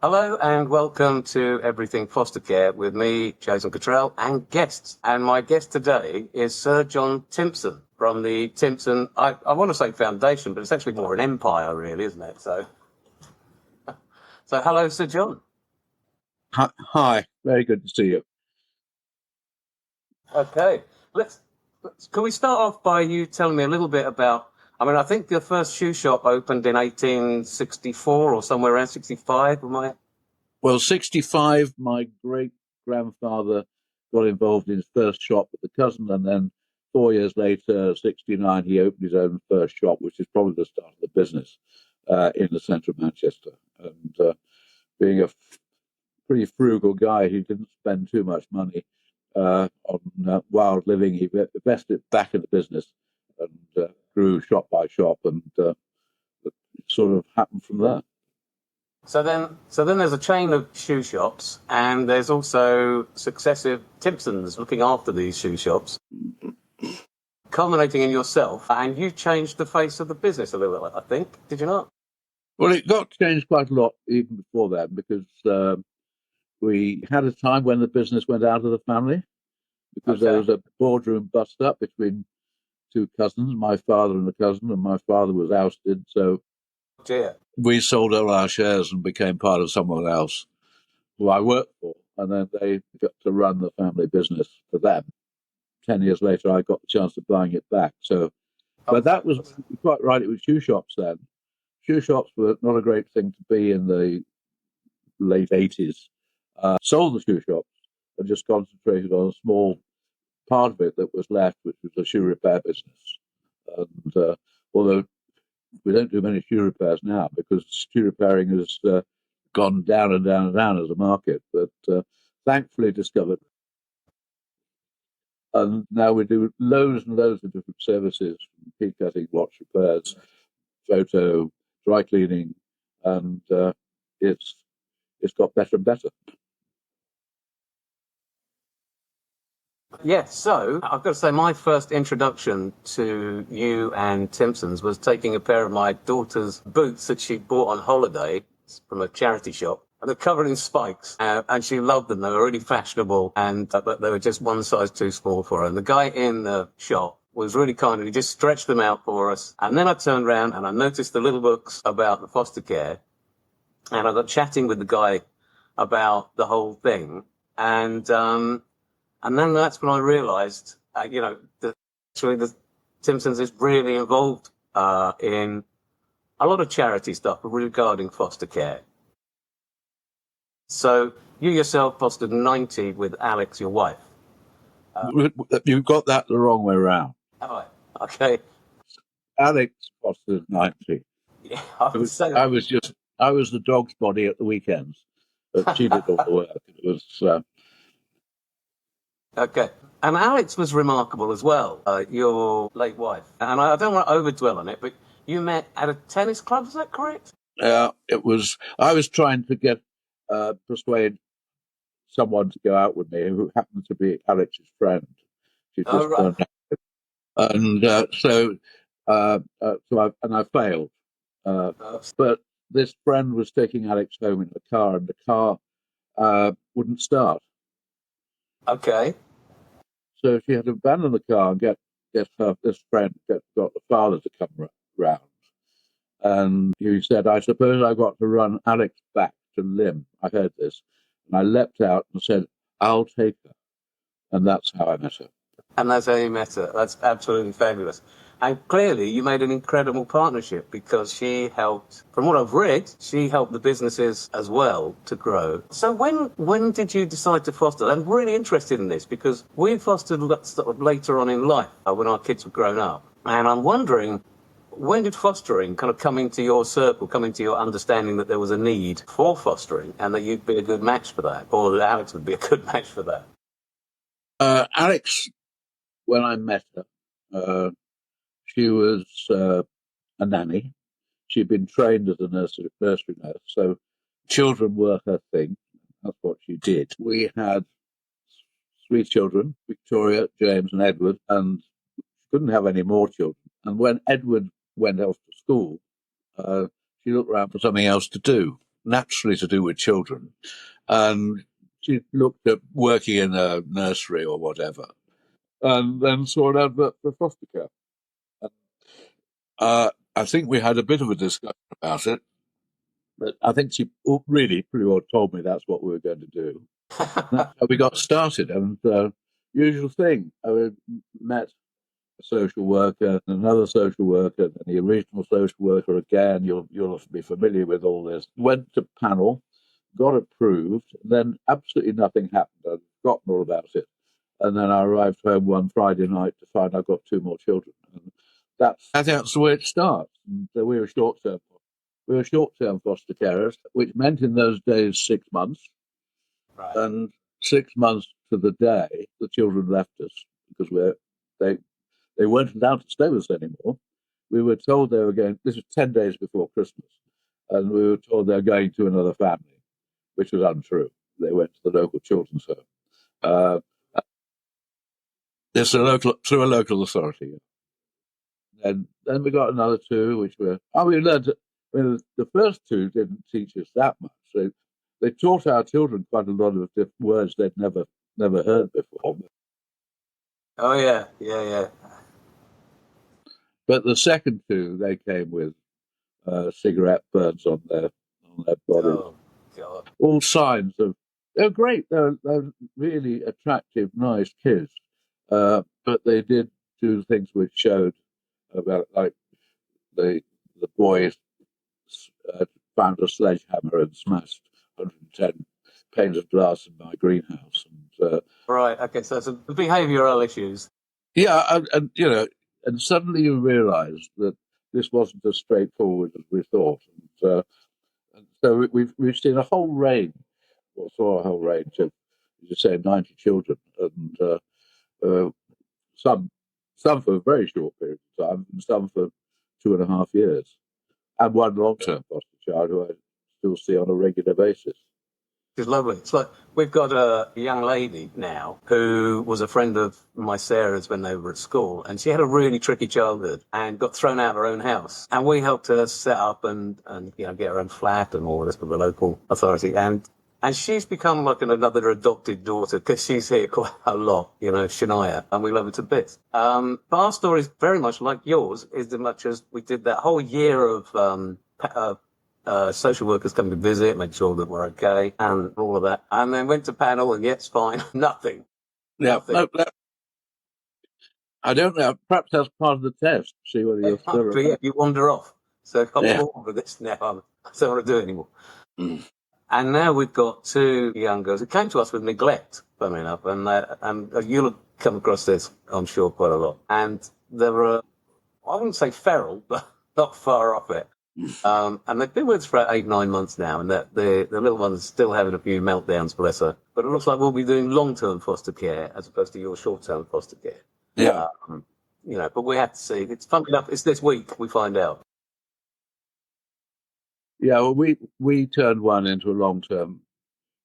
Hello and welcome to Everything Foster Care with me, Jason Cottrell, and guests. And my guest today is Sir John Timpson from the Timpson, I want to say foundation, but it's actually more an empire, really, isn't it? So hello, Sir John. Hi, very good to see you. Okay, let's, can we start off by you telling me a little bit about, I think the first shoe shop opened in 1864 or somewhere around 65, am I? Well, 65, my great grandfather got involved in his first shop with a cousin, and then 4 years later, 69, he opened his own first shop, which is probably the start of the business in the centre of Manchester. And being a pretty frugal guy, he didn't spend too much money on wild living. He invested back in the business and grew shop by shop, and it sort of happened from there. So then there's a chain of shoe shops, and there's also successive Timpsons looking after these shoe shops, culminating in yourself, and you changed the face of the business a little bit, I think. Did you not? Well, it got changed quite a lot even before that because we had a time when the business went out of the family because there Okay. was a boardroom bust up between two cousins, my father and a cousin, and my father was ousted. So Dear. we sold all our shares and became part of someone else who I worked for. And then they got to run the family business for them. 10 years later, I got the chance of buying it back. So, Oh, but that was fabulous. quite right. It was shoe shops then. Shoe shops were not a great thing to be in the late 80s. Sold the shoe shops and just concentrated on a small part of it that was left, which was the shoe repair business. And although we don't do many shoe repairs now because shoe repairing has gone down and down and down as a market, but thankfully discovered. And now we do loads and loads of different services, from pea cutting, watch repairs, photo, dry cleaning, and it's it's got better and better. Yes, so I've got to say, my first introduction to you and Timpson's was taking a pair of my daughter's boots that she bought on holiday from a charity shop. And they're covered in spikes, and she loved them. They were really fashionable, and but they were just one size too small for her. And the guy in the shop was really kind, and he just stretched them out for us. And then I turned around and I noticed the little books about the foster care, and I got chatting with the guy about the whole thing. And then that's when I realised, that actually the Simpsons is really involved in a lot of charity stuff regarding foster care. So you yourself fostered 90 with Alex, your wife. You've got that the wrong way around. Oh, okay. Alex fostered 90. Yeah, I It would was, say I that. was just I was the dog's body at the weekends, but she did all the work. It was Okay. And Alex was remarkable as well, your late wife. And I don't want to overdwell on it, but you met at a tennis club, is that correct? it was. I was trying to get persuade someone to go out with me who happened to be Alex's friend. She Oh, just right. turned out, and I failed. Uh, Uh, but this friend was taking Alex home in the car, and the car wouldn't start. okay. So she had to abandon the car and get her this friend got the father to come round. And he said, "I suppose I got to run Alex back to Lim." I heard this, and I leapt out and said, "I'll take her," and that's how I met her. And that's how you met her. That's absolutely fabulous. And clearly, you made an incredible partnership because she helped, from what I've read, she helped the businesses as well to grow. So when did you decide to foster? I'm really interested in this because we fostered sort of later on in life when our kids were grown up. And I'm wondering, when did fostering kind of come into your circle, come into your understanding that there was a need for fostering and that you'd be a good match for that, or that Alex would be a good match for that? Alex, when I met her, she was a nanny. She'd been trained as a nursery nurse, so children were her thing. That's what she did. We had three children: Victoria, James, and Edward, and couldn't have any more children. And when Edward went off to school, she looked around for something else to do. naturally to do with children, and she looked at working in a nursery or whatever, and then saw an advert for foster care. I think we had a bit of a discussion about it, but I think she really pretty well told me that's what we were going to do. That's how we got started, and usual thing. I met a social worker, and another social worker, and the original social worker again. You'll be familiar with all this. Went to panel, got approved, then absolutely nothing happened. I'd forgotten all about it, and then I arrived home one Friday night to find I got two more children. And I think that's the way it starts. And we were short-term foster carers, which meant in those days 6 months. Right. And 6 months to the day, the children left us because they weren't allowed to stay with us anymore. We were told they were going. This was 10 days before Christmas, and we were told they were going to another family, which was untrue. They went to the local children's home. Uh, it's through a local authority. And then we got another two, which we learned. The first two didn't teach us that much. They taught our children quite a lot of different words they'd never heard before. Oh yeah. But the second two, they came with cigarette burns on their bodies. Oh God. All signs of they're great. They're really attractive, nice kids. But they did do things which showed about like the boy found a sledgehammer and smashed 110 panes of glass in my greenhouse. And Right. Okay. So some behavioural issues. yeah, and suddenly you realise that this wasn't as straightforward as we thought. And so we've seen a whole range, or saw a whole range of, as you say, 90 children, and some for a very short period of time, and some for 2.5 years, and one long-term foster child who I still see on a regular basis. It's lovely. It's like we've got a young lady now who was a friend of my Sarah's when they were at school, and she had a really tricky childhood and got thrown out of her own house. And we helped her set up and get her own flat and all this with the local authority. And she's become like another adopted daughter because she's here quite a lot, Shania, and we love her to bits. But our story is very much like yours, as much as we did that whole year of social workers coming to visit, make sure that we're okay, and all of that. And then went to panel, and yes, fine, nothing. Yeah, Nothing. I don't know. Perhaps that's part of the test. See whether you're still. But yeah, you wander off. So I'm bored with this now. I don't want to do it anymore. Mm. And now we've got two young girls who came to us with neglect, funny enough, and you'll come across this, I'm sure, quite a lot. And they were, I wouldn't say feral, but not far off it. And they've been with us for 8-9 months now, and that the little one's still having a few meltdowns, bless her. But it looks like we'll be doing long-term foster care as opposed to your short-term foster care. Yeah. But we have to see. It's funny enough. It's this week we find out. Yeah, well, we turned one into a long-term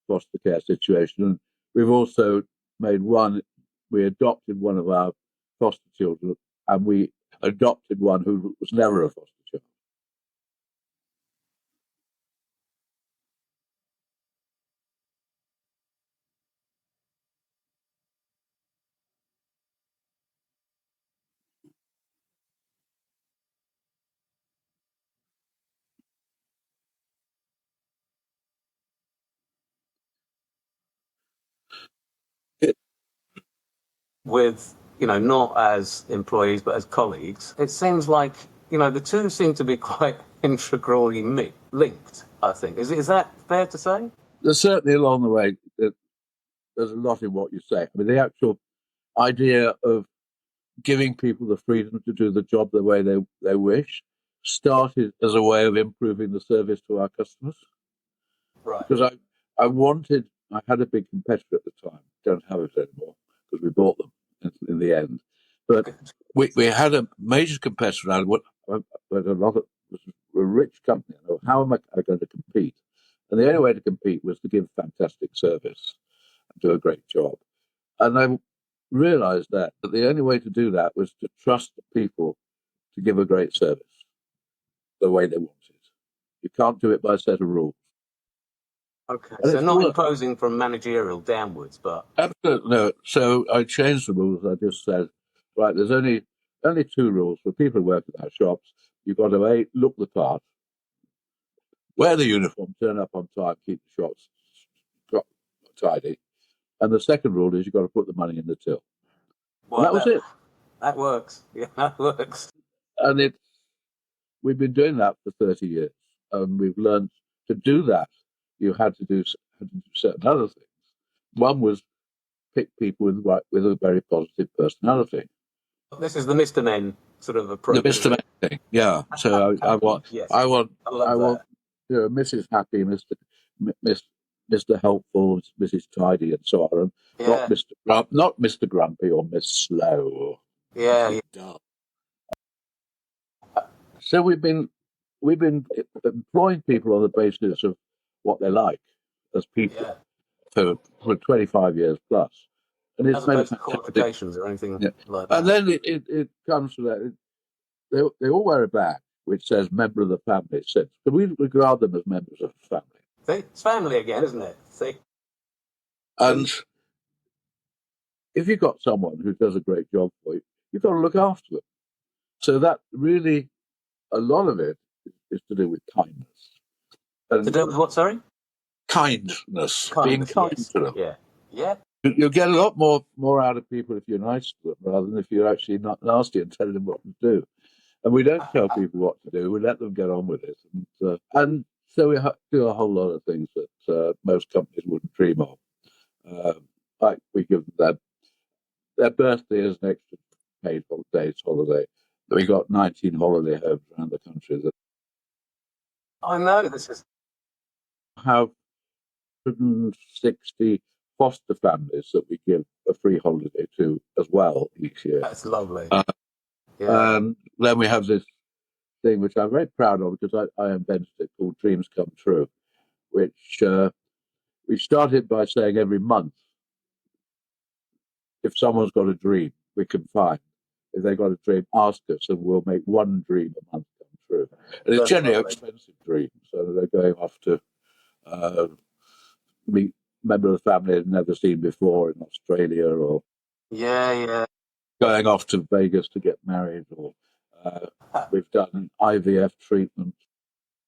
foster care situation, and we've also made one. We adopted one of our foster children, and we adopted one who was never a foster child. With not as employees but as colleagues, it seems like the two seem to be quite integrally linked. I think is that fair to say? There's certainly along the way there's a lot in what you say. I mean, the actual idea of giving people the freedom to do the job the way they wish started as a way of improving the service to our customers. Right. Because I had a big competitor at the time. Don't have it anymore because we bought them in the end. But we had a major competitor. And a rich company. How am I going to compete? And the only way to compete was to give fantastic service and do a great job. And I realized that the only way to do that was to trust the people to give a great service the way they want it. You can't do it by a set of rules. Okay, And so it's not worked. imposing from managerial downwards, but Absolutely no. So I changed the rules. I just said, right, there's only two rules for people who work in our shops. You've got to look the part, wear the uniform, turn up on time, keep the shops tidy. And the second rule is you've got to put the money in the till. And well, that was it. that works. Yeah, that works. And we've been doing that for 30 years. And we've learned to do that. You had to do certain other things. One was pick people with a very positive personality. This is the Mr. Men sort of The approach, Mr. isn't Man it? thing, yeah. So Yes, I want, I love I want, that. Mrs. Happy, Mr. Helpful, Mrs. Tidy, and so on, and Yeah, not Mr. Grumpy or Miss Slow or yeah, Mrs. Dull. So we've been employing people on the basis of what they like as people yeah. for 25 years plus, and it's As made a opposed to fantastic. qualifications or anything Yeah. like And that. then it comes to that. They all wear a badge which says member of the family. So we regard them as members of the family. See, it's family again, isn't it? See, And if you've got someone who does a great job for you, you've got to look after them. So that really, a lot of it is to do with kindness. to And do with what? Sorry, being kindness. kind Yes, to them. yeah, yeah. You'll get a lot more out of people if you're nice to them rather than if you're actually not nasty and telling them what to do. And we don't tell people what to do; we let them get on with it. And so we do a whole lot of things that most companies wouldn't dream of. Like we give them their birthday as an extra paid holiday. We got 19 holiday homes around the country that I know this is. have 160 foster families that we give a free holiday to as well each year. That's lovely. Uh, Yeah. and then we have this thing which I'm very proud of because I invented it called Dreams Come True, which we started by saying every month, if someone's got a dream, we can find. If they've got a dream, ask us, and we'll make one dream a month come true. And it's That's generally lovely. expensive dreams, so they're going off to meet a member of the family they've never seen before in Australia, or Yeah, yeah. going off to Vegas to get married, or we've done IVF treatment,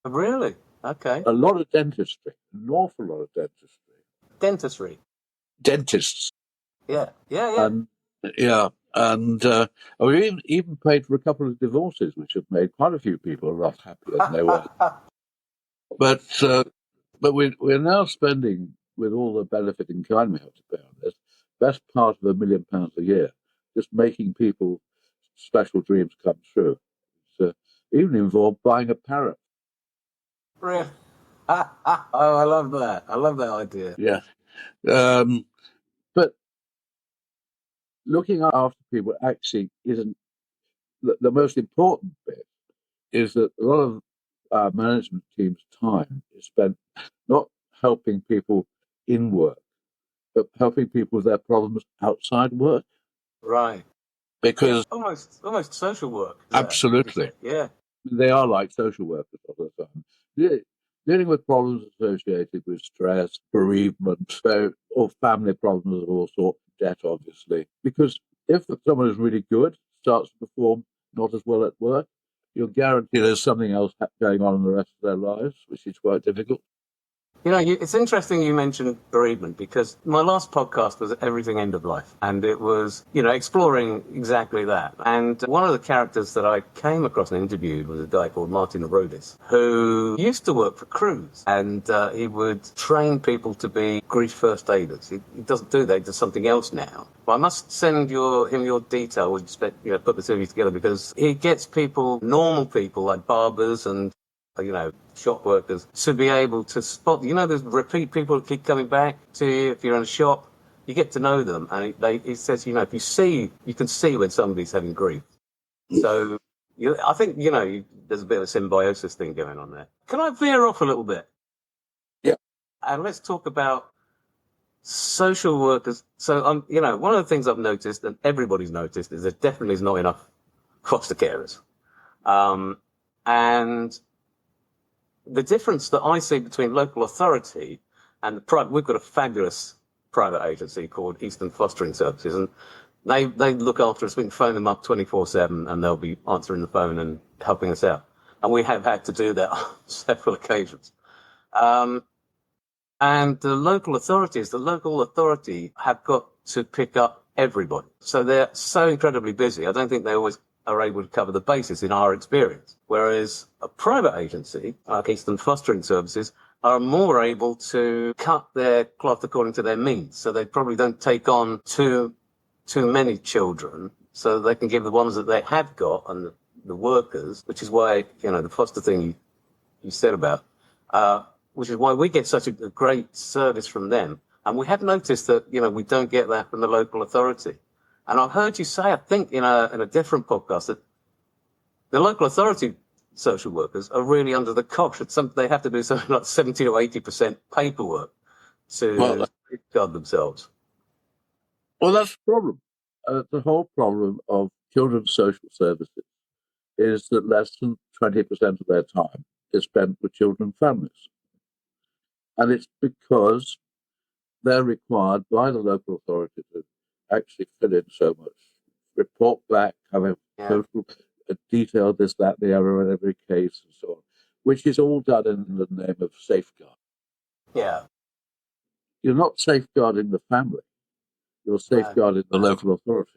Really? Okay. a lot of dentistry, an awful lot of dentistry. Dentistry. Dentists. Yeah, yeah, yeah. And yeah, and we even paid for a couple of divorces, which have made quite a few people a lot happier than they were. But we're now spending, with all the benefit in kind we have to pay on this, best part of £1 million a year, just making people special dreams come true. It's even involved buying a parrot. Really? Oh, I love that. I love that idea. Yeah. But looking after people actually isn't the most important bit. Is that a lot of our management team's time is spent not helping people in work, but helping people with their problems outside work. Right. Yeah, Because almost social work. Would you absolutely, say? Yeah. they are like social workers all the time. Dealing with problems associated with stress, bereavement, or family problems of all sorts, debt, obviously. Because if someone is really good, starts to perform not as well at work, you'll guarantee there's something else going on in the rest of their lives, which is quite difficult. You know, it's interesting you mentioned bereavement because my last podcast was Everything End of Life. And it was, exploring exactly that. And one of the characters that I came across and interviewed was a guy called Martin Arodis, who used to work for Cruise. And he would train people to be grief first aiders. He doesn't do that, he does something else now. But I must send him your detail, put the two of you together, because he gets people, normal people like barbers and shop workers, to be able to spot, there's repeat people that keep coming back to you. If you're in a shop, you get to know them. And he says, if you can see when somebody's having grief. So I think, there's a bit of a symbiosis thing going on there. Can I veer off a little bit? Yeah. And let's talk about social workers. So, one of the things I've noticed, and everybody's noticed, is there definitely is not enough foster carers. And the difference that I see between local authority And we've got a fabulous private agency called Eastern Fostering Services, and they look after us. We can phone them up 24/7, and they'll be answering the phone and helping us out. And we have had to do that on several occasions. And the local authority have got to pick up everybody. So they're so incredibly busy. I don't think they always are able to cover the bases in our experience. Whereas a private agency, like Eastern Fostering Services, are more able to cut their cloth according to their means. So they probably don't take on too many children, so they can give the ones that they have got and the workers, which is why, the foster thing you said about, which is why we get such a great service from them. And we have noticed that, we don't get that from the local authority. And I've heard you say, I think, in a different podcast, that the local authority social workers are really under the cosh. They have to do something like 70 or 80% paperwork to safeguard themselves. Well, that's the problem. The whole problem of children's social services is that less than 20% of their time is spent with children and families. And it's because they're required by the local authority to actually fill in so much, report back, have a total detail, this, that, the other in every case, and so on, which is all done in the name of safeguard. Yeah. You're not safeguarding the family. You're safeguarding the local authority.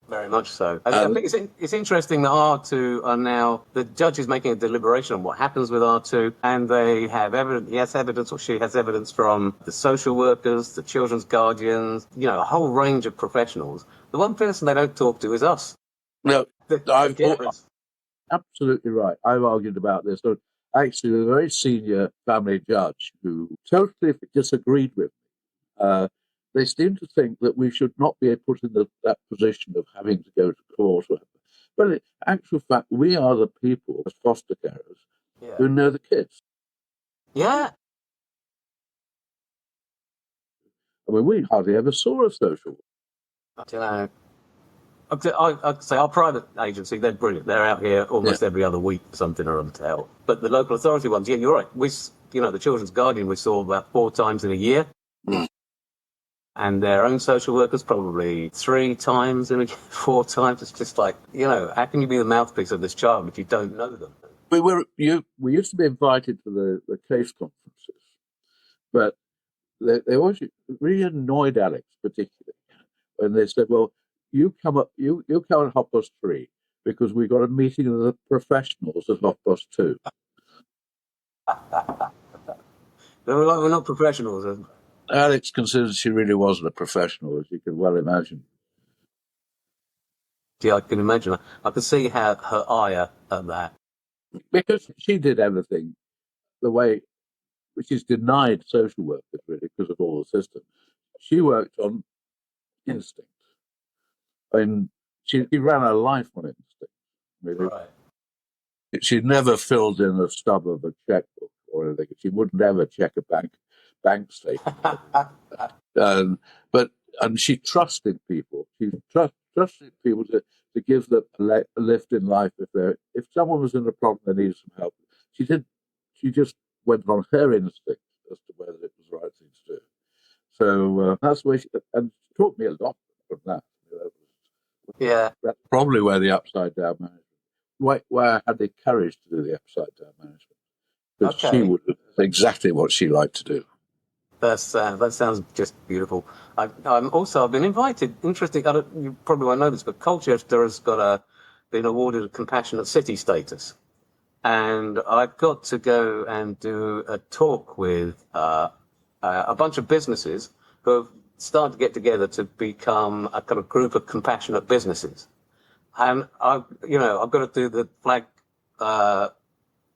Very much so. I think it's interesting that R2 are now, the judge is making a deliberation on what happens with R2, and they have evidence, he has evidence or she has evidence from the social workers, the children's guardians, a whole range of professionals. The one person they don't talk to is us. No, absolutely right. I've argued about this. So actually, a very senior family judge who totally disagreed with me. They seem to think that we should not be put in that position of having to go to court. But in actual fact, we are the people, as foster carers, who know the kids. Yeah. I mean, we hardly ever saw a social worker. I don't know. I'd say our private agency, they're brilliant. They're out here almost every other week, something or other to help. But the local authority ones, you're right. The children's guardian we saw about 4 times in a year. Mm. And their own social workers probably 3 times in a year, 4 times. It's just like, how can you be the mouthpiece of this child if you don't know them? We used to be invited to the case conferences, but they always really annoyed Alex particularly when they said, "Well, you come at 3:30 because we got a meeting of the professionals at 2:30." We're not professionals. Alex considers she really wasn't a professional, as you can well imagine. Yeah, I can imagine. I can see her ire at that. Because she did everything the way which is denied social workers, really, because of all the system. She worked on instinct. And she ran her life on instinct, really. Right. She'd never filled in a stub of a checkbook or anything. She wouldn't ever check a bank statement. And she trusted people. She trusted people to give them a lift in life if someone was in a problem they needed some help. She just went on her instinct as to whether it was the right thing to do. So that's where she taught me a lot from that. That's probably where the upside down management. Where I had the courage to do the upside down management. Because she would do exactly what she liked to do. That sounds just beautiful. I've been invited. Interesting. You probably won't know this, but Colchester has been awarded a compassionate city status, and I've got to go and do a talk with a bunch of businesses who have started to get together to become a kind of group of compassionate businesses. And I've got to do the flag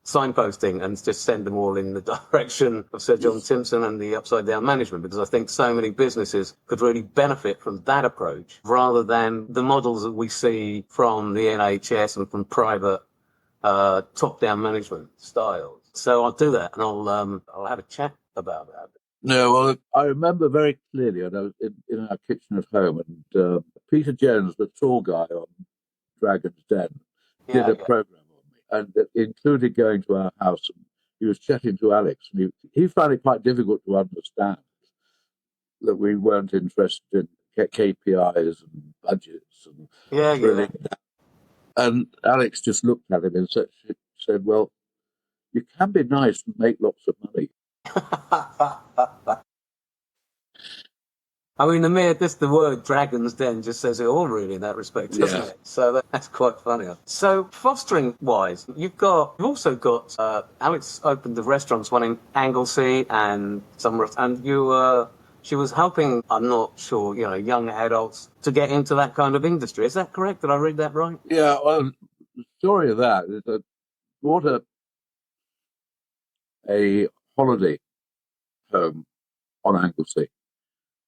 signposting and just send them all in the direction of Sir John Timpson and the upside down management, because I think so many businesses could really benefit from that approach rather than the models that we see from the NHS and from private top down management styles. So I'll do that, and I'll have a chat about that. No, well, I remember very clearly, I was in our kitchen at home, and Peter Jones, the tall guy on Dragon's Den, did a program on me, and it included going to our house and he was chatting to Alex, and he found it quite difficult to understand that we weren't interested in KPIs and budgets and Yeah. And Alex just looked at him and said, "Well, you can be nice and make lots of money." I mean, the word Dragon's Den just says it all, really, in that respect, doesn't Yeah. it? So that's quite funny. So fostering wise, you've also got Alex opened the restaurants, one in Anglesey and she was helping, I'm not sure, young adults to get into that kind of industry. Is that correct? Did I read that right? Yeah, well, the story of that is that I bought a holiday home on Anglesey.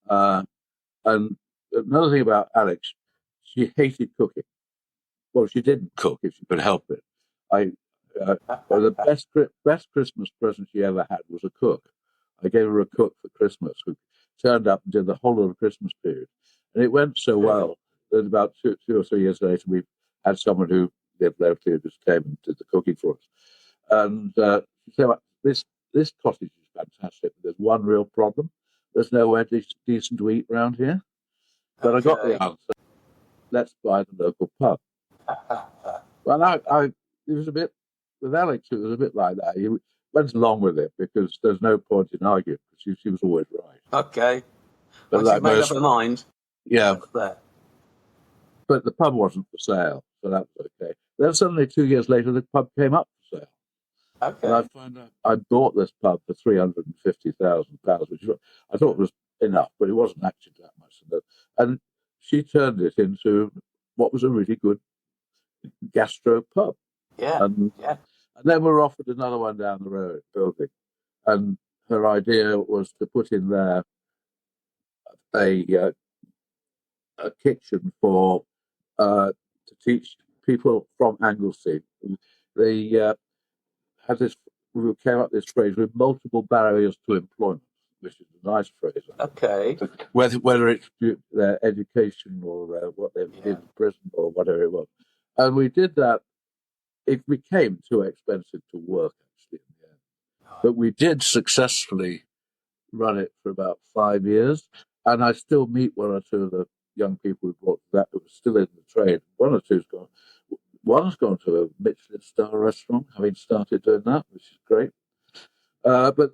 And another thing about Alex, she hated cooking. Well, she didn't cook if she could help it. Well, the best Christmas present she ever had was a cook. I gave her a cook for Christmas who turned up and did the whole of the Christmas period. And it went so well that about two or 3 years later, we had someone who lived locally who just came and did the cooking for us. And she said, "Well, this cottage is fantastic. There's one real problem. There's nowhere decent to eat around here." But I got the answer. Let's buy the local pub. Well, it was a bit, with Alex, it was a bit like that. He went along with it because there's no point in arguing because she was always right. Okay. But Once you've made up her mind. Yeah. There. But the pub wasn't for sale, so that was okay. Then suddenly 2 years later, the pub came up for sale. Okay. And I found out I bought this pub for £350,000, which I thought was enough, but it wasn't actually that much. And she turned it into what was a really good gastro pub. Yeah. And then we were offered another one down the road building. And her idea was to put in there a kitchen for to teach people from Anglesey. They had this, we came up with this phrase with multiple barriers to employment, which is a nice phrase. Okay. Whether it's their education or what they've been in prison or whatever it was. And we did that. It became too expensive to work, actually, in the end. But we did successfully run it for about 5 years. And I still meet one or two of the young people who brought that who were still in the trade. One's gone to a Michelin star restaurant, having started doing that, which is great. But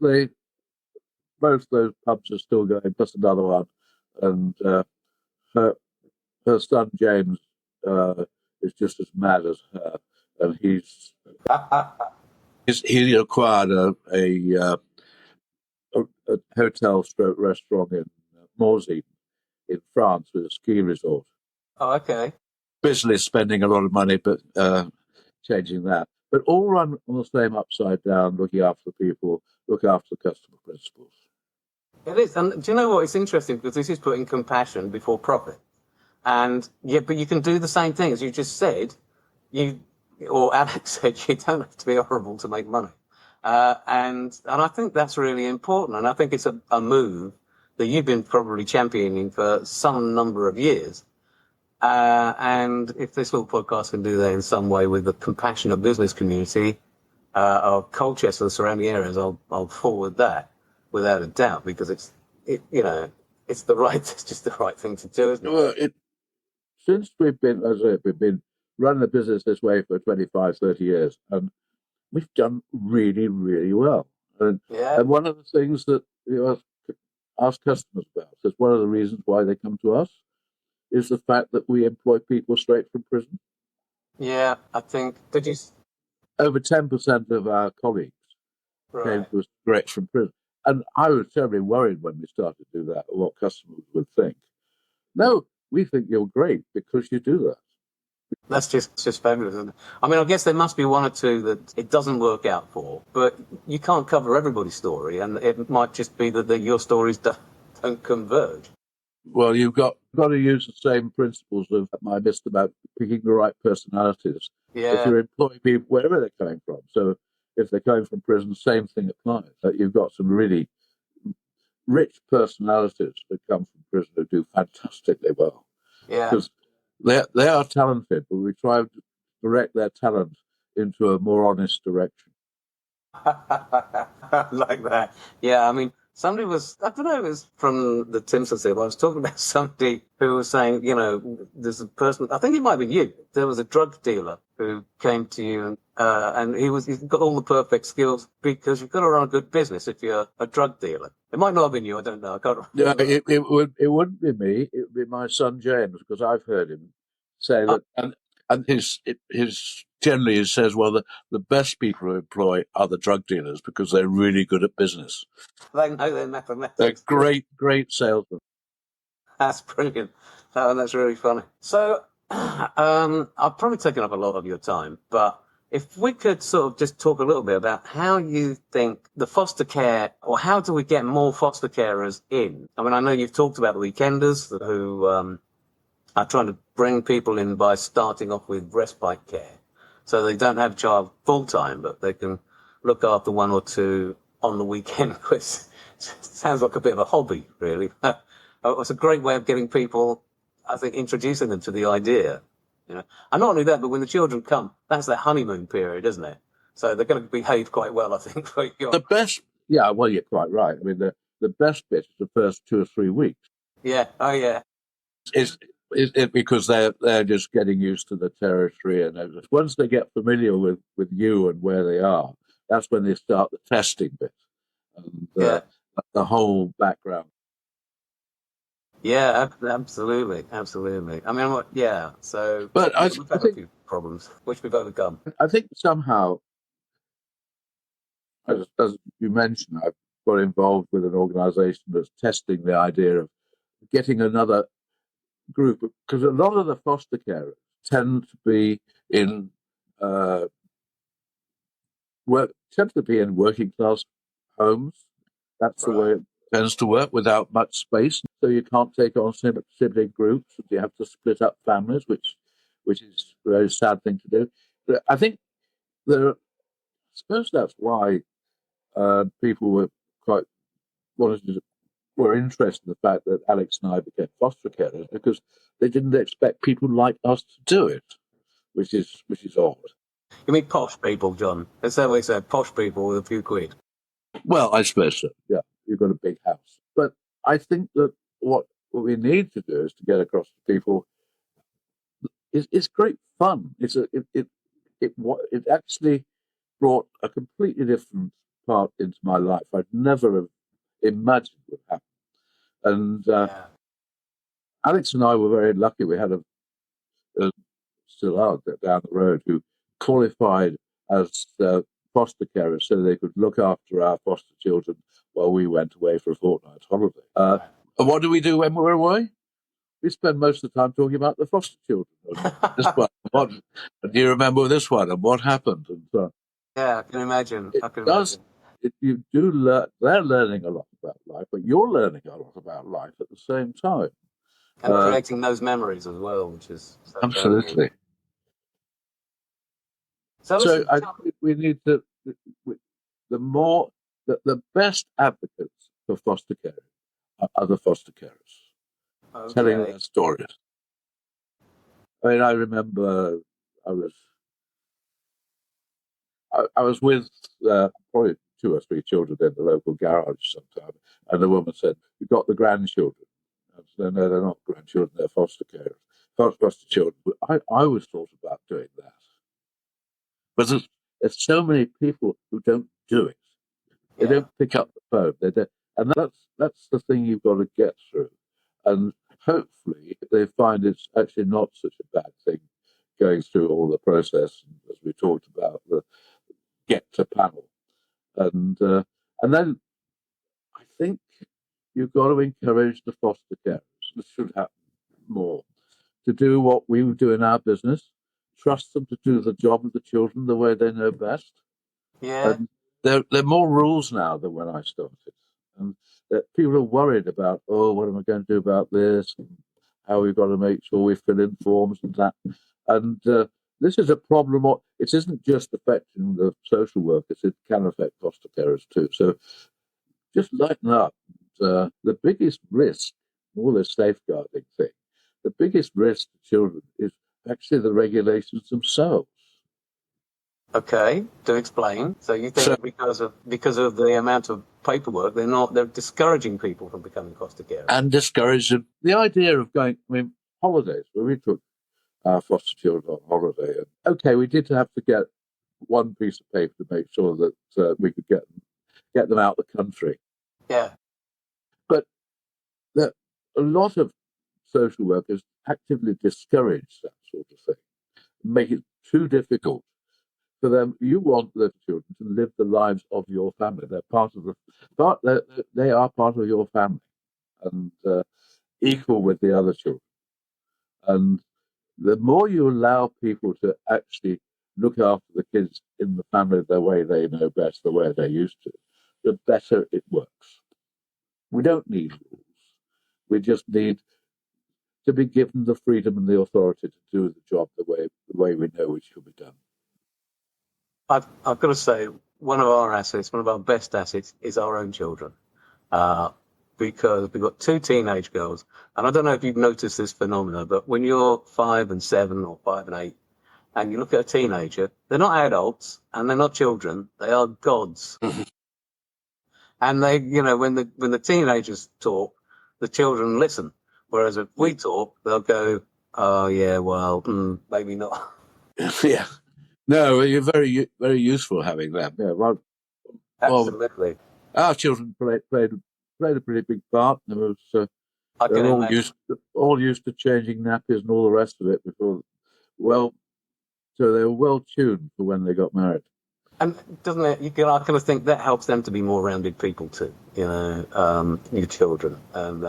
both those pubs are still going, plus another one. And her son James is just as mad as her, and he acquired a hotel stroke restaurant in Morsey in France with a ski resort. Oh, okay. Business spending a lot of money, but changing that. But all run on the same upside down, looking after people, look after the customer principles. It is. And do you know what? It's interesting because this is putting compassion before profit. And but you can do the same thing as you just said. Or Alex said, you don't have to be horrible to make money. And I think that's really important. And I think it's a move that you've been probably championing for some number of years. And if this little podcast can do that in some way with the compassionate business community of Colchester and the surrounding areas, I'll forward that without a doubt because it's just the right thing to do, isn't it? Well, since we've been running the business this way for 25, 30 years, and we've done really, really well. And one of the things that ask customers about, is one of the reasons why they come to us, is the fact that we employ people straight from prison. Yeah, I think. Did you? Over 10% of our colleagues came to us straight from prison. And I was terribly worried when we started to do that, what customers would think. No, we think you're great because you do that. That's just fabulous, isn't it? I mean, I guess there must be one or two that it doesn't work out for, but you can't cover everybody's story, and it might just be that your stories don't converge. Well, you've got to use the same principles of I missed about picking the right personalities. Yeah. If you're employing people wherever they're coming from, so if they're coming from prison, same thing applies. You've got some really rich personalities that come from prison who do fantastically well. Yeah. Because they are talented, but we try to direct their talent into a more honest direction. Like that. Yeah, I mean, somebody was, I don't know, it was from the Timpsons here, but I was talking about somebody who was saying, there's a person, I think it might have been you. There was a drug dealer who came to you and he's got all the perfect skills because you've got to run a good business if you're a drug dealer. It might not have been you, I don't know. I can't Yeah, remember. it wouldn't be me. It would be my son James, because I've heard him say Oh, that, and his generally he says, well, the best people to employ are the drug dealers because they're really good at business. they know their They're mathematics. great salesmen. That's brilliant. Oh, that's really funny. So, I've probably taken up a lot of your time, but if we could sort of just talk a little bit about how you think the foster care, or how do we get more foster carers in? I mean, I know you've talked about the weekenders who are trying to bring people in by starting off with respite care. So they don't have child full time, but they can look after one or two on the weekend, which sounds like a bit of a hobby, really. It's a great way of getting people, I think, introducing them to the idea. And not only that, but when the children come, that's their honeymoon period, isn't it? So they're going to behave quite well, I think, for your. The best, yeah, well, you're quite right. I mean, the best bit is the first 2 or 3 weeks. Yeah, oh yeah, Is because they're just getting used to the territory, and once they get familiar with you and where they are, that's when they start the testing bit and yeah. the whole background. Yeah, absolutely, absolutely. I mean, yeah. So But we've I had a think few problems, which we've overcome. I think somehow, as you mentioned, I've got involved with an organisation that's testing the idea of getting another group, because a lot of the foster carers tend to be in uh, tend to be in working class homes. That's the way Right. it tends to work, without much space. So you can't take on sibling groups. You have to split up families, which is a very sad thing to do. But I think I suppose that's why people were quite wanted to, were interested in the fact that Alex and I became foster carers, because they didn't expect people like us to do it, which is odd. You mean posh people, John? That's how we said, posh people with a few quid. Well, I suppose so. Yeah, you've got a big house, but I think that what we need to do is to get across to people. It's great fun. It actually brought a completely different part into my life. I'd never have imagined would happen. And Yeah. Alex and I were very lucky. We had a still are down the road who qualified as foster carers so they could look after our foster children while we went away for a fortnight's holiday. Right. And what do we do when we're away? We spend most of the time talking about the foster children. And this one, and do you remember this one and what happened? And so on. Yeah, I can imagine. It I can does. imagine. You do learn. They're learning a lot about life, but you're learning a lot about life at the same time. And creating those memories as well, which is so valuable. Absolutely. So So listen, I think we need to. The more the best advocates for foster care are other foster carers telling okay. their stories. I mean, I remember I was I was with probably 2 or 3 children in the local garage sometime, and the woman said, "You got the grandchildren?" I said, "No, they're not grandchildren; they're foster carers, foster children." I always thought about doing that, but there's so many people who don't do it. They Yeah. don't pick up the phone. They don't, and that's the thing you've got to get through. And hopefully they find it's actually not such a bad thing going through all the process, as we talked about, the get to panel. And then I think you've got to encourage the foster carers. This should happen more, to do what we do in our business, trust them to do the job of the children the way they know best. Yeah. And there are more rules now than when I started. And that people are worried about, oh, what am I going to do about this? And how we've got to make sure we fill in forms and that. And this is a problem. It isn't just affecting the social workers, it can affect foster carers too. So just lighten up. The biggest risk, all this safeguarding thing, the biggest risk to children is actually the regulations themselves. Okay, to explain. So you So, think because of the amount of paperwork, they're discouraging people from becoming foster carers. and discouraged them. The idea of going, I mean, holidays, where we took our foster children on holiday. And, okay, we did have to get one piece of paper to make sure that we could get them out of the country. Yeah. But a lot of social workers actively discourage that sort of thing, make it too difficult for them. You want the children to live the lives of your family. They're part of they are part of your family and equal with the other children. And the more you allow people to actually look after the kids in the family the way they know best, the way they're used to, the better it works. We don't need rules. We just need to be given the freedom and the authority to do the job the way we know it should be done. I've got to say, one of our best assets is our own children. Because we've got two teenage girls. And I don't know if you've noticed this phenomenon, but when you're 5 and 7 or 5 and 8, and you look at a teenager, they're not adults and they're not children, they are gods. And they, when the teenagers talk, the children listen. Whereas if we talk, they'll go, oh, yeah, well, maybe not. Yeah. No, you're very, very useful having them. Yeah, well, Absolutely. Our children played a pretty big part. There was, I can they're imagine. all used to changing nappies and all the rest of it before. Well, so they were well tuned for when they got married. And doesn't it? I kind of think that helps them to be more rounded people too. Your children. And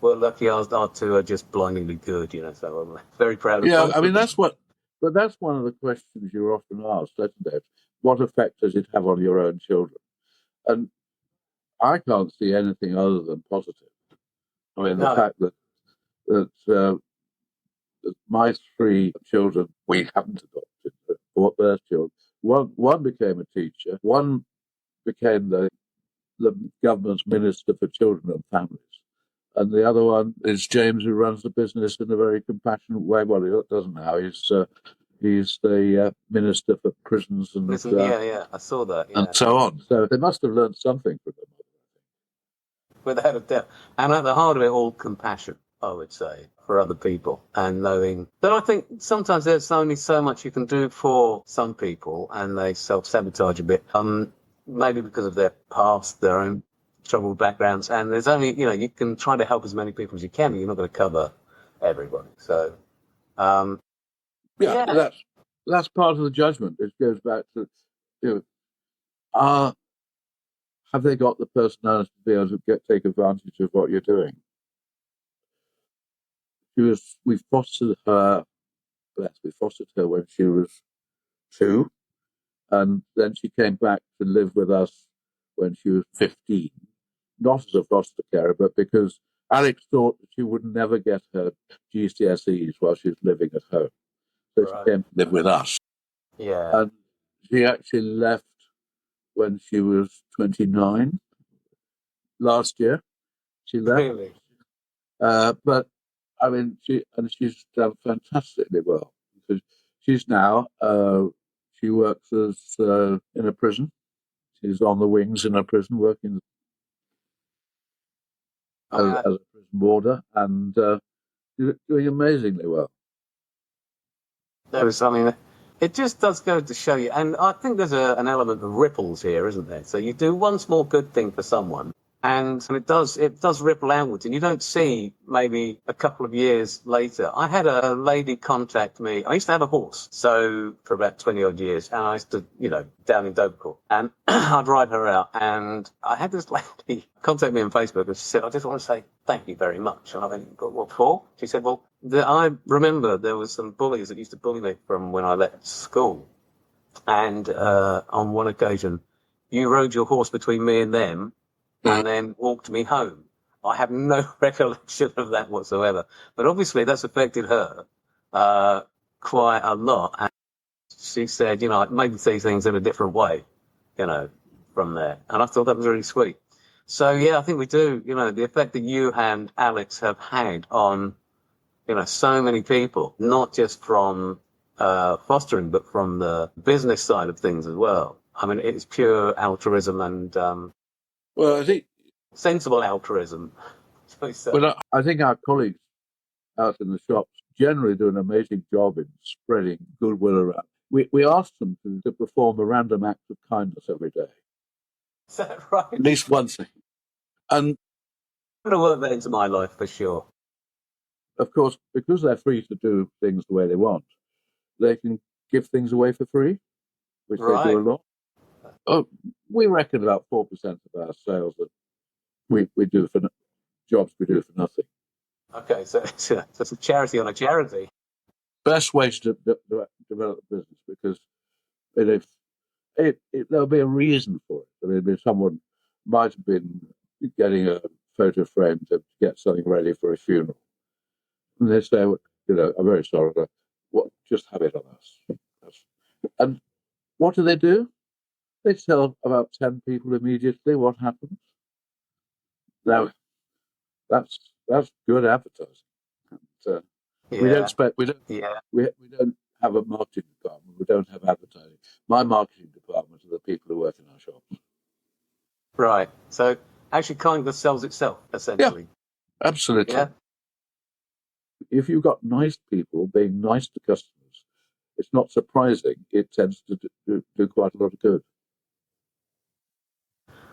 well, lucky our two are just blindingly good. So I'm very proud of. Yeah, I mean that's one of the questions you're often asked, isn't it? What effect does it have on your own children? And I can't see anything other than positive. I mean, the fact that my three children we haven't adopted, bought their children. One became a teacher. One became the government's minister for children and families. And the other one is James, who runs the business in a very compassionate way. Well, he doesn't now. He's the minister for prisons and I saw that. Yeah. And so on. So they must have learned something from them. Without a doubt. And at the heart of it all, compassion, I would say, for other people, and knowing that I think sometimes there's only so much you can do for some people, and they self-sabotage a bit, maybe because of their past, their own troubled backgrounds, and there's only, you can try to help as many people as you can, but you're not going to cover everybody. So, that's part of the judgment. It goes back to, have they got the personality to be able to take advantage of what you're doing? We fostered her when she was 2, and then she came back to live with us when she was 15, not as a foster carer, but because Alex thought that she would never get her GCSEs while she was living at home. So she came to live with us. Yeah. And she actually left when she was 29 last year. She left. Really? But I mean, she's done fantastically well because she's now she works as in a prison. She's on the wings in a prison, working as a prison warder, and doing amazingly well. It just does go to show you, and I think there's an element of ripples here, isn't there? So you do one small good thing for someone, and it does ripple outwards, and you don't see maybe a couple of years later. I had a lady contact me. I used to have a horse, so for about 20 odd years, and I used to, down in Dovercourt, and I'd ride her out, and I had this lady contact me on Facebook, and she said, "I just want to say thank you very much." And I went, "What for?" She said, "Well, I remember there was some bullies that used to bully me from when I left school, and on one occasion, you rode your horse between me and them, and then walked me home. I have no recollection of that whatsoever. But obviously that's affected her quite a lot. And she said, I maybe see things in a different way, from there. And I thought that was really sweet. So, yeah, I think we do, the effect that you and Alex have had on, so many people, not just from fostering, but from the business side of things as well. I mean, it's pure altruism and Well, I think sensible altruism. I think our colleagues out in the shops generally do an amazing job in spreading goodwill around. We ask them to perform a random act of kindness every day. Is that right? At least one thing. And I'm going to work that into my life for sure. of course, because they're free to do things the way they want, they can give things away for free, which they do a lot. Oh, we reckon about 4% of our sales that we do for jobs we do for nothing. Okay, so it's a charity on a charity. Best way to develop a business, because there'll be a reason for it. I mean, someone might have been getting a photo frame to get something ready for a funeral, and they say, I'm very sorry, but just have it on us. And what do? They tell about 10 people immediately. What happens? Now, that's good advertising. And, we don't have a marketing department. We don't have advertising. My marketing department are the people who work in our shops. Right. So actually, kindness sells itself, essentially. Yeah, absolutely. Yeah. If you've got nice people being nice to customers, it's not surprising. It tends to do quite a lot of good.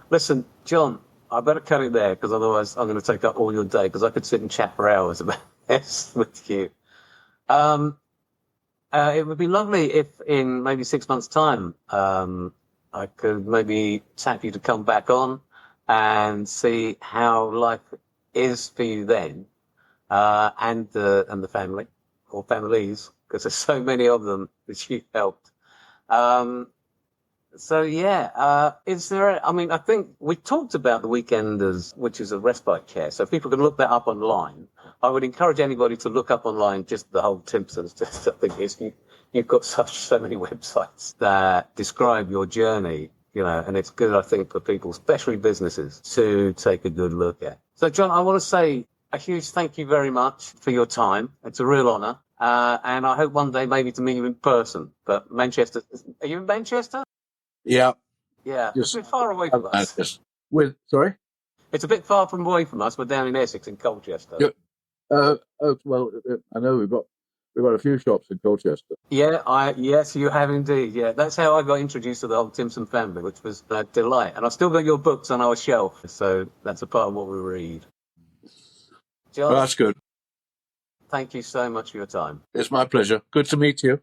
Listen, John, I better cut it there, because otherwise I'm going to take up all your day, because I could sit and chat for hours about this with you. It would be lovely if in maybe 6 months' time I could maybe tap you to come back on and see how life is for you then, and the family, or families, because there's so many of them that you've helped. So yeah, I think we talked about the Weekenders, which is a respite care. So people can look that up online. I would encourage anybody to look up online just the whole Timpsons. Just I think you've got so many websites that describe your journey, and it's good, I think, for people, especially businesses, to take a good look at. So John, I want to say a huge thank you very much for your time. It's a real honour. And I hope one day maybe to meet you in person. But Manchester, are you in Manchester? Yeah. Yeah, it's a bit far away from us. Sorry? It's a bit far away from us. We're down in Essex, in Colchester. Well, I know we've got a few shops in Colchester. Yeah, yes, you have indeed. Yeah, that's how I got introduced to the whole Timpson family, which was a delight. And I've still got your books on our shelf, so that's a part of what we read. John, Well, that's good. Thank you so much for your time. It's my pleasure. Good to meet you.